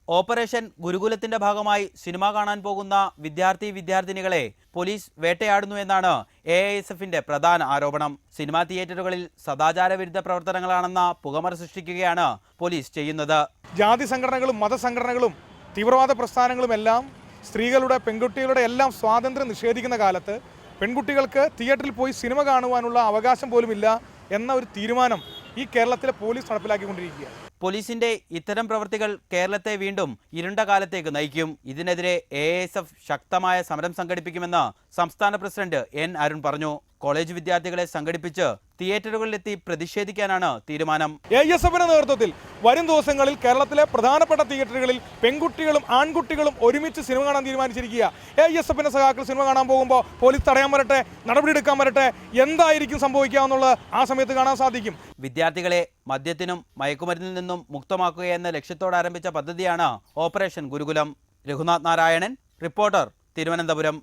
Operation ഗുരുകുലത്തിന്റെ ഭാഗമായി cinema കാണാൻ പോകുന്ന വിദ്യാർത്ഥിനികളെ പോലീസ് വേട്ടയാടുന്നു എന്നാണ് AISFന്റെ പ്രധാന ആരോപണം. സിനിമാ തിയേറ്ററുകളിൽ സദാചാരവിരുദ്ധ പ്രവർത്തനങ്ങളാണെന്ന പുകമറ സൃഷ്ടിക്കുകയാണ് പോലീസ് ചെയ്യുന്നത്. ജാതി സംഘടനകളും മതസംഘടനകളും തീവ്രവാദ പ്രസ്ഥാനങ്ങളുമെല്ലാം സ്ത്രീകളുടെ പെൺകുട്ടികളുടെ എല്ലാം സ്വാതന്ത്ര്യം നിഷേധിക്കുന്ന കാലത്ത് പെൺകുട്ടികൾക്ക് തിയേറ്ററിൽ പോയി സിനിമ കാണുവാനുള്ള അവകാശം പോലുമില്ല എന്ന ഒരു തീരുമാനം ഈ കേരളത്തിലെ പോലീസ് നടപ്പിലാക്കിക്കൊണ്ടിരിക്കുകയാണ്. പോലീസിന്റെ ഇത്തരം പ്രവൃത്തികൾ കേരളത്തെ വീണ്ടും ഇരുണ്ട കാലത്തേക്ക് നയിക്കും. ഇതിനെതിരെ AISF ശക്തമായ സമരം സംഘടിപ്പിക്കുമെന്ന് സംസ്ഥാന പ്രസിഡന്റ് N അരുൺ പറഞ്ഞു. കോളേജ് വിദ്യാർത്ഥികളെ സംഘടിപ്പിച്ച് തിയേറ്ററുകളിലെത്തി പ്രതിഷേധിക്കാനാണ് തീരുമാനം. AISFന്റെ നേതൃത്വത്തിൽ വരും ദിവസങ്ങളിൽ കേരളത്തിലെ പ്രധാനപ്പെട്ട തിയേറ്ററുകളിൽ പെൺകുട്ടികളും ആൺകുട്ടികളും ഒരുമിച്ച് സിനിമ കാണാൻ തീരുമാനിച്ചിരിക്കുക. AISFന്റെ സഖാക്കൾ സിനിമ കാണാൻ പോകുമ്പോൾ പോലീസ് തടയാൻ വരട്ടെ, നടപടിയെടുക്കാൻ വരട്ടെ, എന്തായിരിക്കും സംഭവിക്കാമെന്നുള്ളത് ആ സമയത്ത് കാണാൻ സാധിക്കും. വിദ്യാർത്ഥികളെ മദ്യത്തിനും മയക്കുമരുന്നിൽ നിന്നും മുക്തമാക്കുക എന്ന ലക്ഷ്യത്തോടെ ആരംഭിച്ച പദ്ധതിയാണ് ഓപ്പറേഷൻ ഗുരുകുലം. രഘുനാഥ് നാരായണൻ, റിപ്പോർട്ടർ, തിരുവനന്തപുരം.